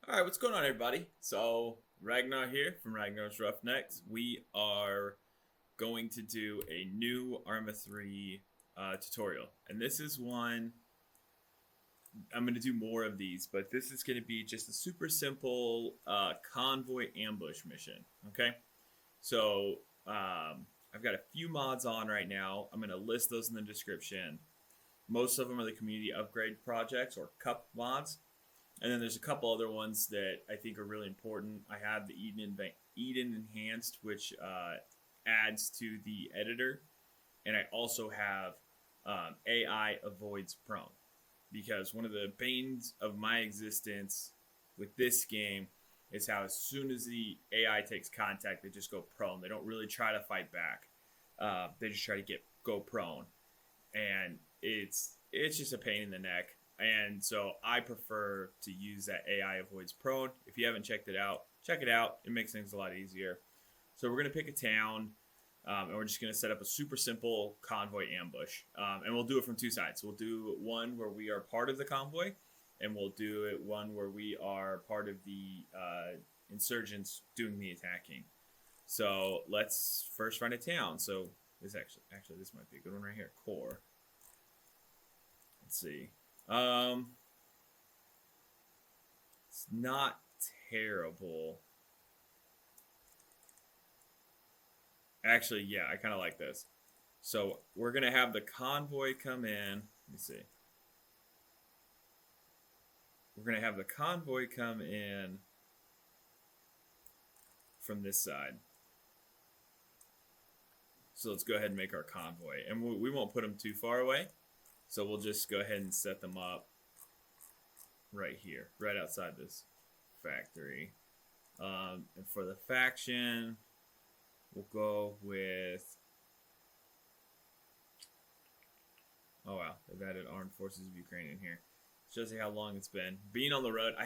All right, what's going on, everybody? So, Ragnar here from Ragnar's Roughnecks. We are going to do a new Arma 3 tutorial. And this is one, I'm going to do more of these, but this is going to be just a super simple convoy ambush mission. Okay? So, I've got a few mods on right now. I'm going to list those in the description. Most of them are the community upgrade projects or cup mods. And then there's a couple other ones that I think are really important. I have the Eden Enhanced, which adds to the editor, and I also have AI avoids prone, because one of the banes of my existence with this game is how as soon as the AI takes contact, they just go prone. They don't really try to fight back. They just try to go prone, and it's just a pain in the neck. And so I prefer to use that AI avoids prone. If you haven't checked it out, check it out. It makes things a lot easier. So we're gonna pick a town, and we're just gonna set up a super simple convoy ambush, and we'll do it from two sides. We'll do one where we are part of the convoy, and we'll do it one where we are part of the insurgents doing the attacking. So let's first find a town. So this actually this might be a good one right here. Core. Let's see. It's not terrible. Actually, yeah, I kind of like this. So we're gonna have the convoy come in. Let me see. We're gonna have the convoy come in from this side. So let's go ahead and make our convoy, and we won't put them too far away. So we'll just go ahead and set them up right here, right outside this factory. And for the faction, we'll go with. Oh wow, they've added Armed Forces of Ukraine in here. Shows you how long it's been. Being on the road, I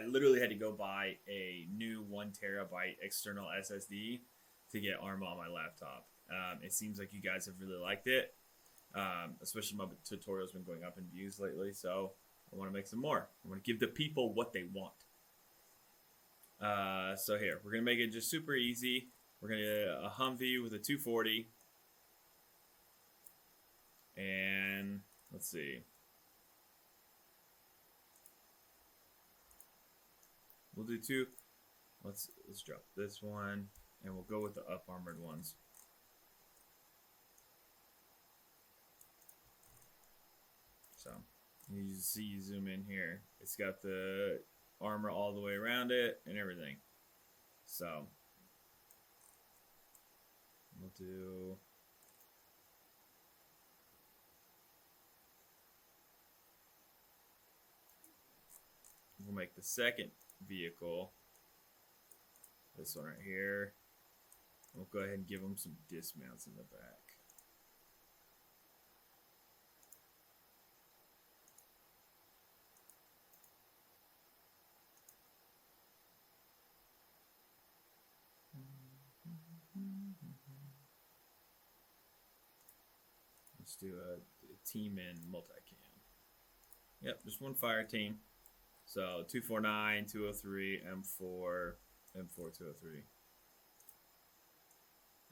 literally had to go buy a new 1 terabyte external SSD to get Arma on my laptop. It seems like you guys have really liked it. Especially my tutorials been going up in views lately, so I want to make some more. I want to give the people what they want. So here, we're going to make it just super easy. We're going to get a Humvee with a 240. And let's see. We'll do two. Let's drop this one, and we'll go with the up armored ones. So you see, you zoom in here. It's got the armor all the way around it and everything. So we'll do. We'll make the second vehicle this one right here. We'll go ahead and give them some dismounts in the back. Let's do a team in multi-cam. Yep, just one fire team. So 249, 203, M4, M4, 203.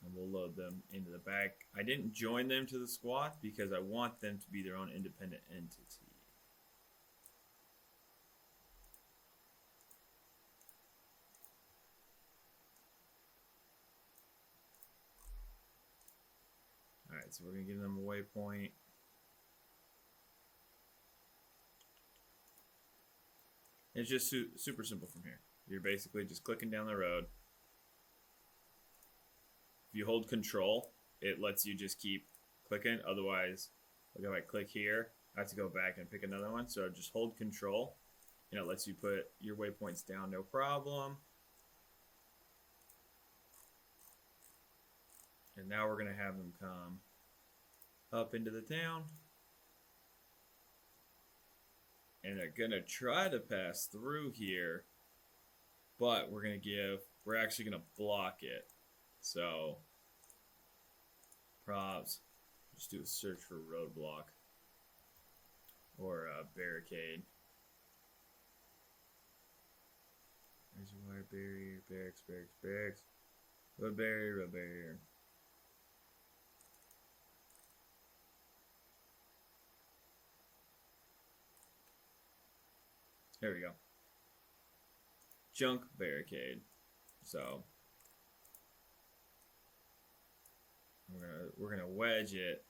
And we'll load them into the back. I didn't join them to the squad because I want them to be their own independent entity. Alright, so we're going to give them a waypoint. It's just super simple from here. You're basically just clicking down the road. If you hold control, it lets you just keep clicking. Otherwise, like if I click here, I have to go back and pick another one. So just hold control, and it lets you put your waypoints down, no problem. And now we're going to have them come up into the town. And they're going to try to pass through here. But we're actually going to block it. So, props, just do a search for roadblock or a barricade. There's a wire barrier, barracks. Road barrier. There we go. Junk barricade. So we're gonna wedge it.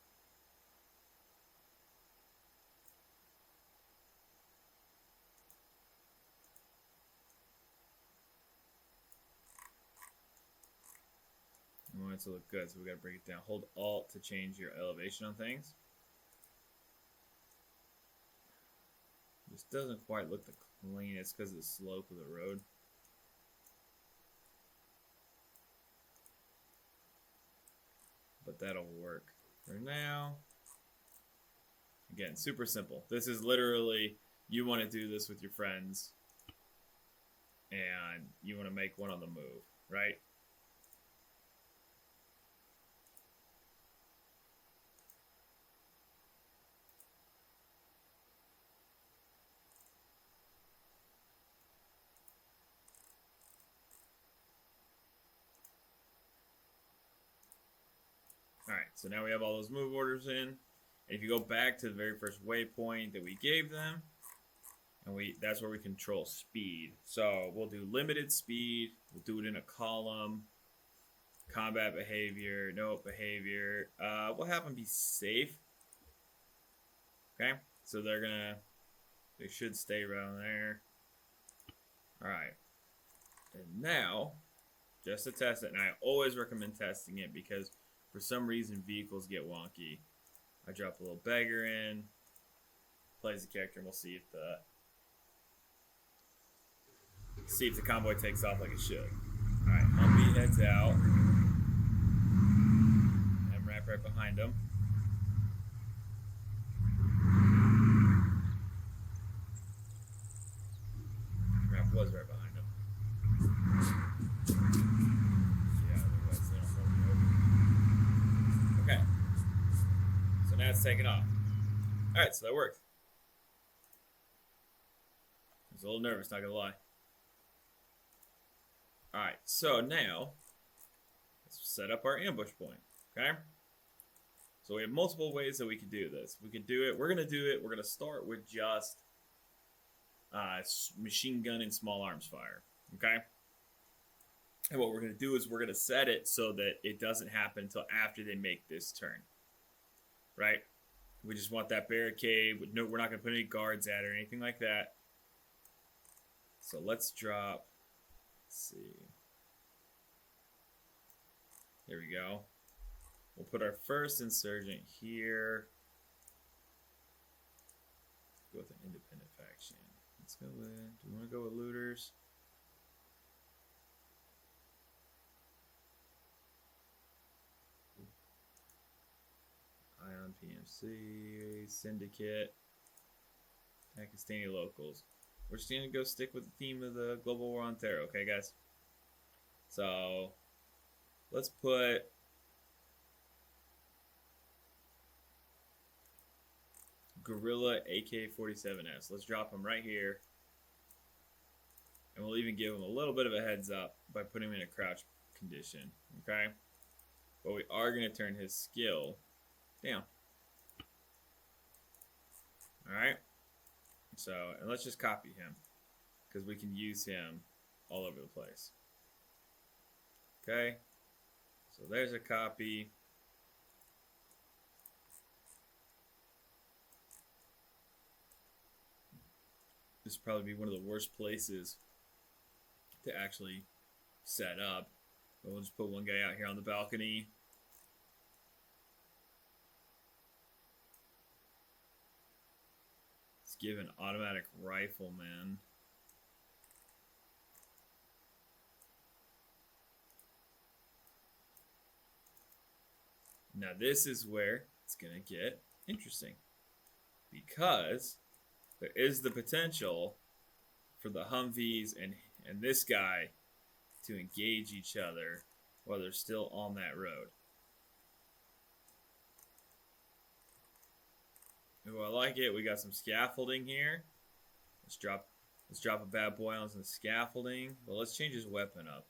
We want it to look good, so we gotta break it down. Hold Alt to change your elevation on things. This doesn't quite look the cleanest because of the slope of the road. But that'll work for now. Again, super simple. This is literally, you want to do this with your friends and you want to make one on the move, right? Alright, so now we have all those move orders in. And if you go back to the very first waypoint that we gave them, and that's where we control speed. So we'll do limited speed, we'll do it in a column, combat behavior, no behavior. We'll have them be safe. Okay, so they should stay around there. Alright, and now, just to test it, and I always recommend testing it because for some reason, vehicles get wonky. I drop a little beggar in, plays the character, and we'll see if the convoy takes off like it should. All right, Humvee heads out. MRAP right behind him. MRAP was right behind him. Okay, so now it's taking off. Alright, so that worked. I was a little nervous, not gonna lie. Alright, so now let's set up our ambush point. Okay? So we have multiple ways that we can do this. We're gonna start with just machine gun and small arms fire. Okay? And what we're going to do is we're going to set it so that it doesn't happen until after they make this turn. Right? We just want that barricade. No, we're not going to put any guards at it or anything like that. So let's drop. Let's see. Here we go. We'll put our first insurgent here. Go with an independent faction. Let's go with. Do we want to go with looters? Ion PMC, Syndicate, Pakistani locals. We're just gonna go stick with the theme of the Global War on Terror, okay, guys? So let's put Guerrilla AK-47S. Let's drop them right here, and we'll even give them a little bit of a heads up by putting him in a crouch condition, okay? But we are gonna turn his skill down. Alright. So, and let's just copy him, because we can use him all over the place. Okay. So there's a copy. This would probably be one of the worst places to actually set up. But we'll just put one guy out here on the balcony. Give an automatic rifleman. Now this is where it's gonna get interesting, because there is the potential for the Humvees and this guy to engage each other while they're still on that road. Ooh, I like it. We got some scaffolding here. Let's drop Let's drop a bad boy on some scaffolding. But let's change his weapon up.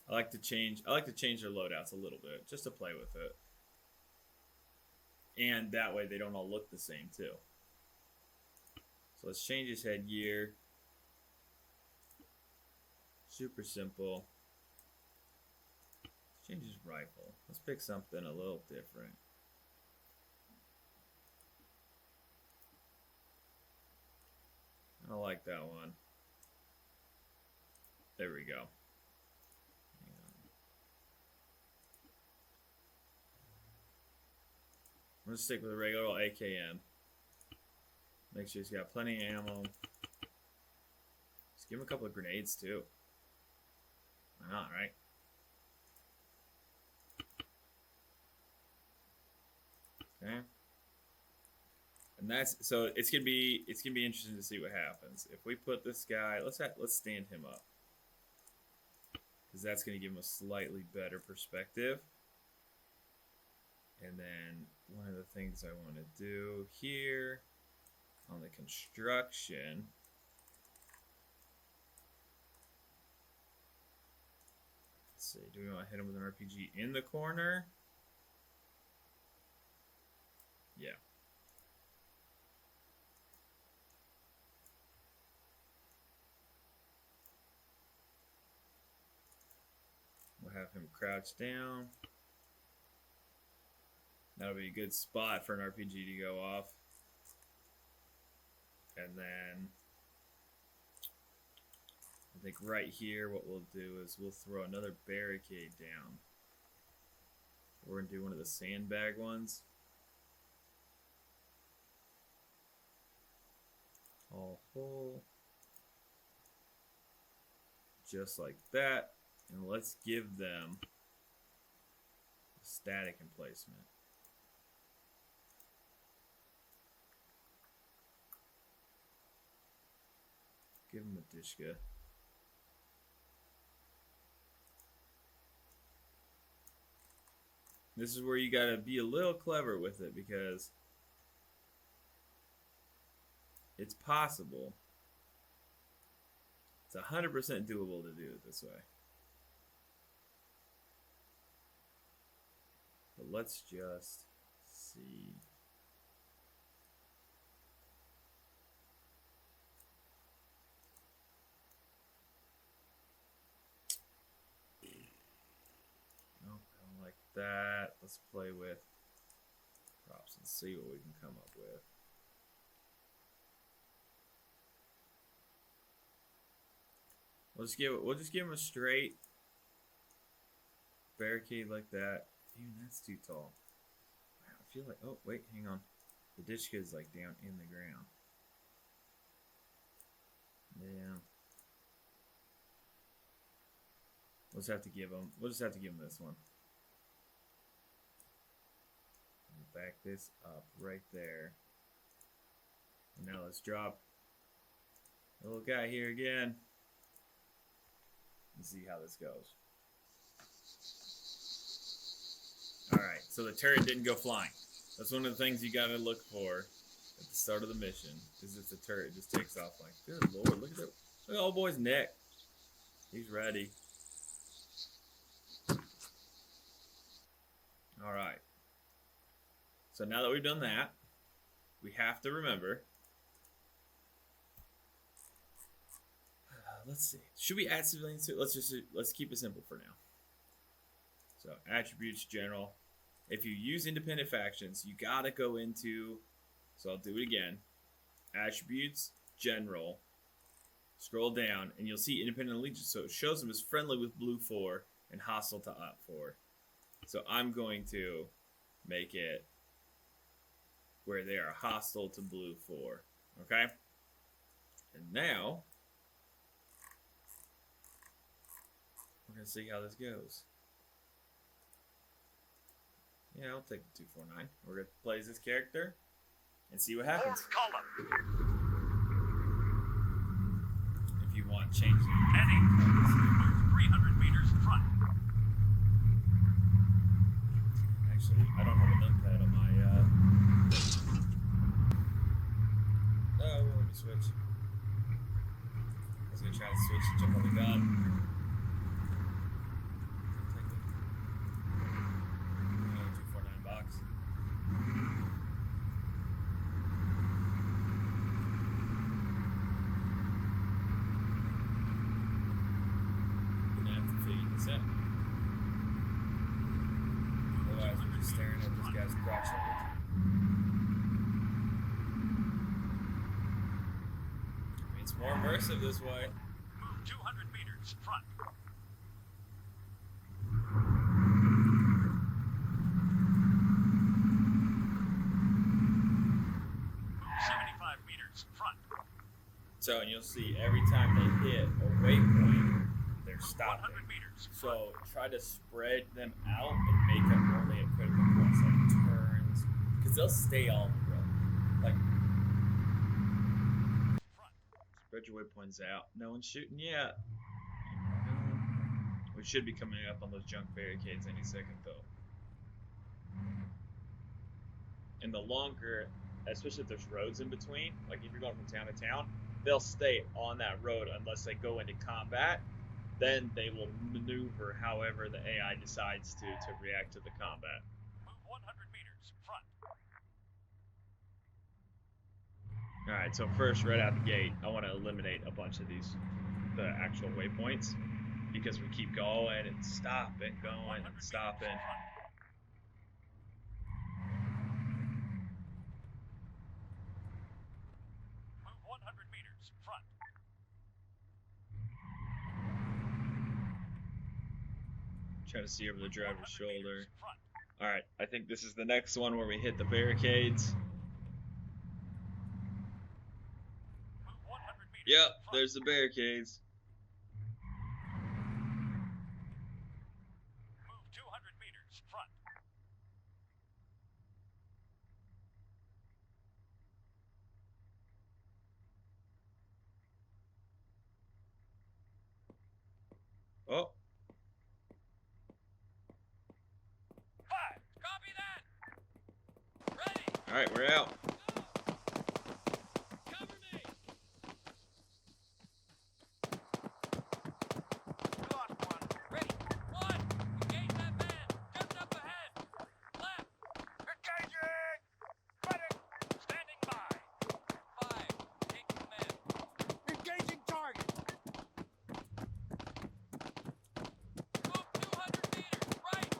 I like to change their loadouts a little bit, just to play with it. And that way they don't all look the same too. So let's change his headgear. Super simple. Let's change his rifle. Let's pick something a little different. I like that one. There we go. I'm gonna stick with a regular old AKM. Make sure he's got plenty of ammo. Just give him a couple of grenades too. Why not, right? Okay. And that's so it's gonna be interesting to see what happens if we put this guy. Let's stand him up, because that's gonna give him a slightly better perspective. And then one of the things I want to do here on the construction, let's see, do we want to hit him with an RPG in the corner? Yeah. We'll have him crouch down. That'll be a good spot for an RPG to go off. And then I think right here what we'll do is we'll throw another barricade down. We're going to do one of the sandbag ones. All full. Just like that. And let's give them static emplacement. Give him a Dishka. This is where you gotta be a little clever with it, because it's possible. It's 100% doable to do it this way. But let's just see. That. Let's play with props and see what we can come up with. We'll just give him a straight barricade like that. Even that's too tall. I feel like, oh wait, hang on. The Dishka is like down in the ground. Yeah. We'll just have to give him this one. Back this up right there. And now let's drop the little guy here again and see how this goes. Alright, so the turret didn't go flying. That's one of the things you gotta look for at the start of the mission, is if the turret just takes off like, good lord, look at old boy's neck. He's ready. Alright. So now that we've done that, we have to remember. Let's see. Should we add civilians to it? Let's keep it simple for now. So attributes, general. If you use independent factions, you gotta go into. So I'll do it again. Attributes, general. Scroll down, and you'll see independent allegiance. So it shows them as friendly with blue 4 and hostile to op 4. So I'm going to make it where they are hostile to blue 4. Okay? And now, we're going to see how this goes. Yeah, I'll take the 249. We're going to play as this character and see what happens. If you want change heading 300 meters front. Actually, I don't have a numpad on my Oh, switch. I was gonna try to switch and jump on the gun. Take it. 249 box. Gonna have to figure this out. Otherwise, we're just staring at this guy's crotch all the time. It's more immersive this way. Move 200 meters front. Move 75 meters front. So, and you'll see every time they hit a waypoint, they're stopping. 100 meters. So try to spread them out and make them only at critical points, like turns, because they'll stay on the road. Like, spread your waypoints out. No one's shooting yet. We should be coming up on those junk barricades any second, though. And the longer, especially if there's roads in between, like if you're going from town to town, they'll stay on that road unless they go into combat. Then they will maneuver however the AI decides to react to the combat. Move 100 meters front. Alright, so first, right out the gate, I want to eliminate a bunch of these, the actual waypoints, because we keep going and stopping, going and stopping. Move 100 meters front. Try to see over the driver's 100 shoulder. meters front. Alright, I think this is the next one where we hit the barricades. Move 100 meters Yep, front. there's the barricades. Move 200 meters front. Oh, 5. Copy that. Ready. alright, we're out. Cover me. We lost one. Ready. 1. Engage that man. Just up ahead. Left. Engaging. Ready. Standing by. 5. Take command. Engaging target. Move 200 meters right.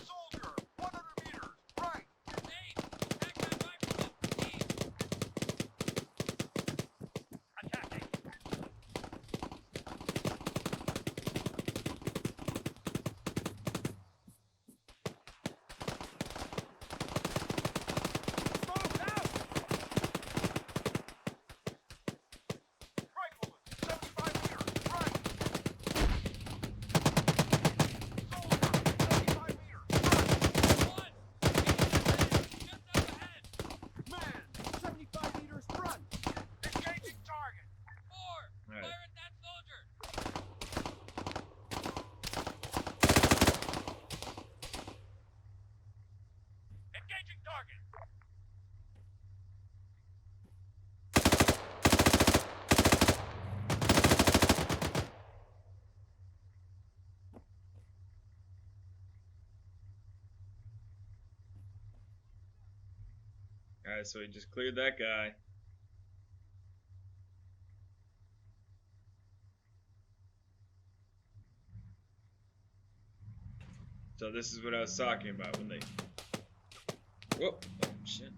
Soldier, 100 meters right. 8. Attack that rifleman. East. Attacking. Smoke out. Rifleman, 75 meters right. Soldier, 75 meters right. 1. Engage that man. Just up ahead. Man, 75 meters front. Engaging target. 4. Alright. Fire at that soldier. Engaging target. Alright, so we just cleared that guy. So this is what I was talking about when they... Whoop! Oh, shit.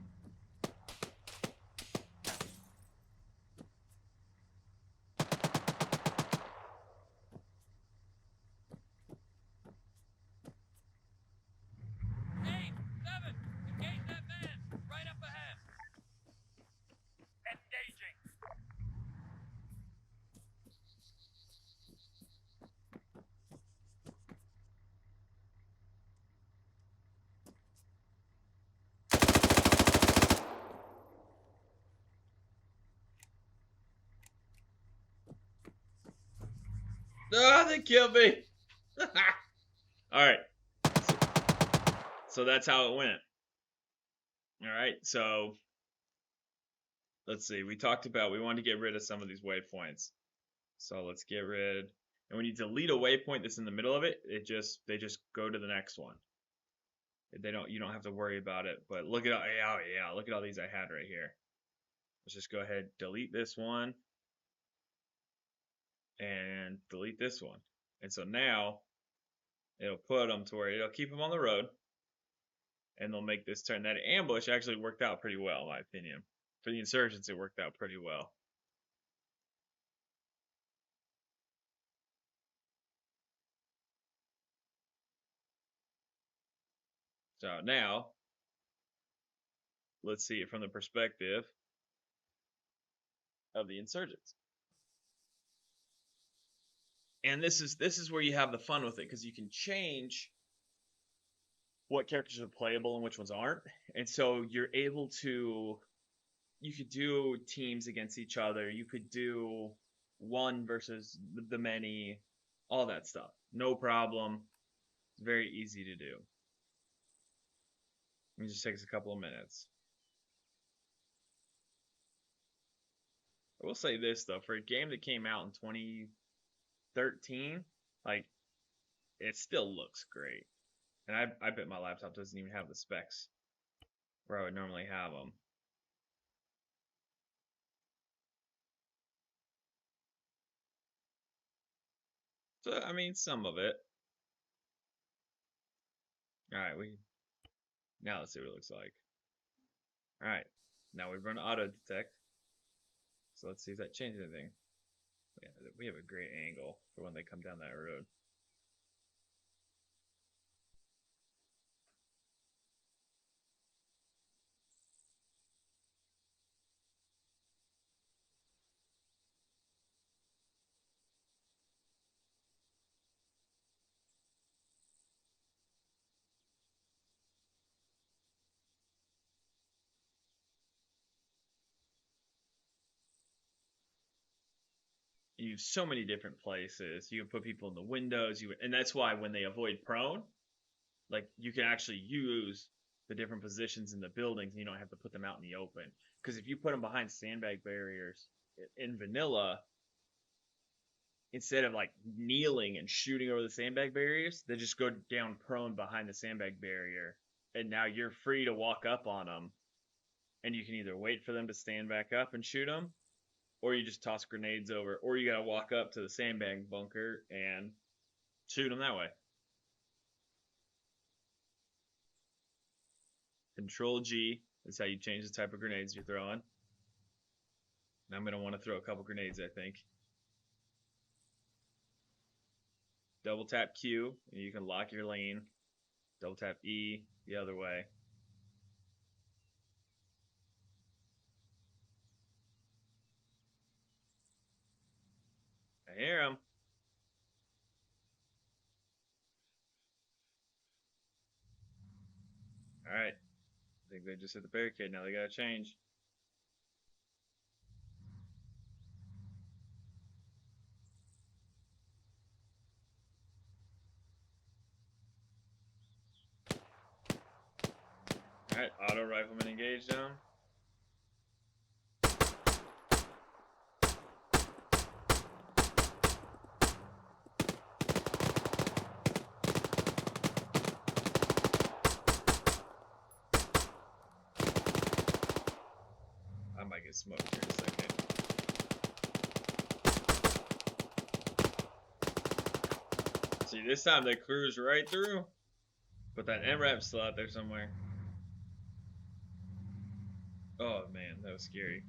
Eight, 7. Engage that man. Right up ahead. Engaging. Ah, they killed me! All right. So that's how it went. All right. So let's see. We talked about we wanted to get rid of some of these waypoints. So let's get rid. And when you delete a waypoint that's in the middle of it, they just go to the next one. You don't have to worry about it. But look at look at all these I had right here. Let's just go ahead, delete this one, and delete this one. And so now it'll put them to where it'll keep them on the road, and they'll make this turn. That ambush actually worked out pretty well, in my opinion. For the insurgents, it worked out pretty well. So now, let's see it from the perspective of the insurgents. And this is where you have the fun with it, because you can change what characters are playable and which ones aren't. And so you're able to you could do teams against each other. You could do one versus the many, all that stuff. No problem. It's very easy to do. It just takes a couple of minutes. I will say this though, for a game that came out in 2013, like it still looks great. And I bet my laptop doesn't even have the specs where I would normally have them. So I mean, some of it. All right, now let's see what it looks like. All right, now we've run auto detect. So let's see if that changes anything. Yeah, we have a great angle for when they come down that road. You have so many different places. You can put people in the windows. And that's why when they avoid prone, like you can actually use the different positions in the buildings, and you don't have to put them out in the open. Because if you put them behind sandbag barriers in vanilla, instead of like kneeling and shooting over the sandbag barriers, they just go down prone behind the sandbag barrier, and now you're free to walk up on them, and you can either wait for them to stand back up and shoot them, or you just toss grenades over, or you gotta walk up to the sandbag bunker and shoot them that way. Control G is how you change the type of grenades you're throwing. And I'm gonna want to throw a couple grenades, I think. Double tap Q, and you can lock your lane. Double tap E the other way. I hear them. All right. I think they just hit the barricade. Now they gotta change. All right. Auto rifleman engaged them. I might get smoked here in a second. See, this time they cruise right through. But that MRAP's still out there somewhere. Oh man, that was scary.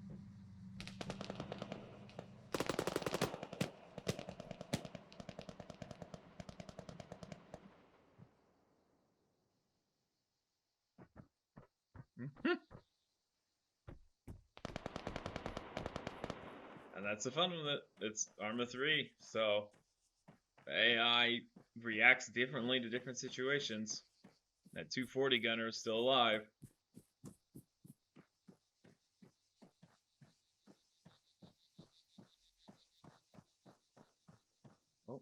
And that's the fun with it. It's Arma 3, so AI reacts differently to different situations. That 240 gunner is still alive. Oh.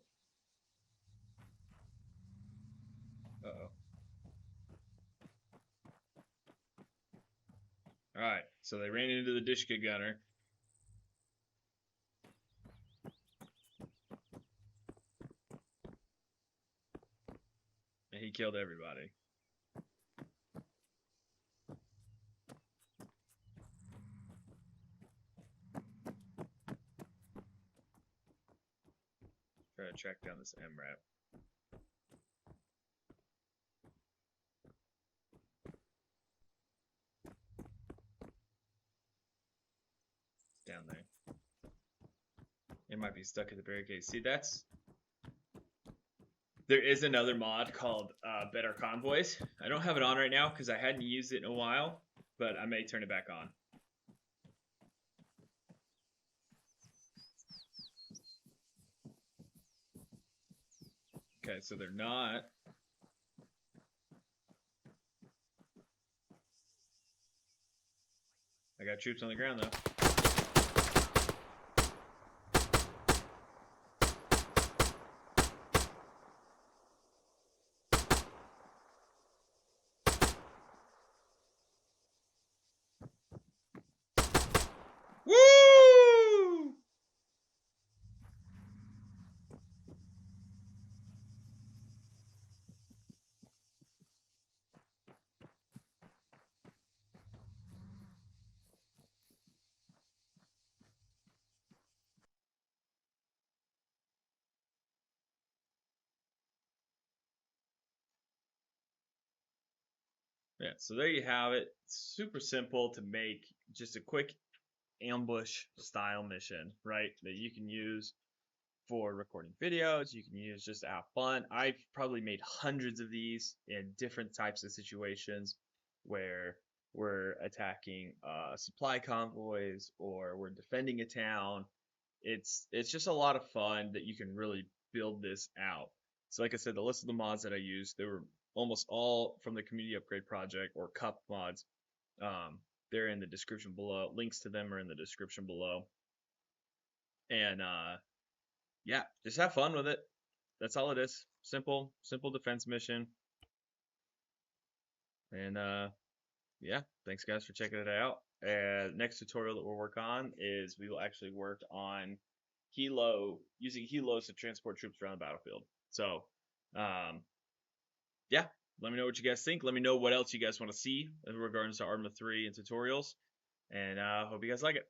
Uh-oh. Alright, so they ran into the Dishka gunner. And he killed everybody. Try to track down this MRAP. Down there. It might be stuck at the barricade. See, that's... There is another mod called Better Convoys. I don't have it on right now because I hadn't used it in a while, but I may turn it back on. Okay, so they're not. I got troops on the ground though. Woo! Yeah, so there you have it. Super simple to make, just a quick ambush style mission, right? That you can use for recording videos, you can use just to have fun. I've probably made hundreds of these in different types of situations where we're attacking supply convoys or we're defending a town. It's just a lot of fun that you can really build this out. So like I said, the list of the mods that I used, they were almost all from the community upgrade project or cup mods. They're in the description below. Links to them are in the description below. And yeah, just have fun with it. That's all it is. Simple defense mission. And yeah, thanks guys for checking it out. Next tutorial that we'll work on is we will actually work on using helos to transport troops around the battlefield. So yeah, let me know what you guys think. Let me know what else you guys want to see in regards to Arma 3 and tutorials. And hope you guys like it.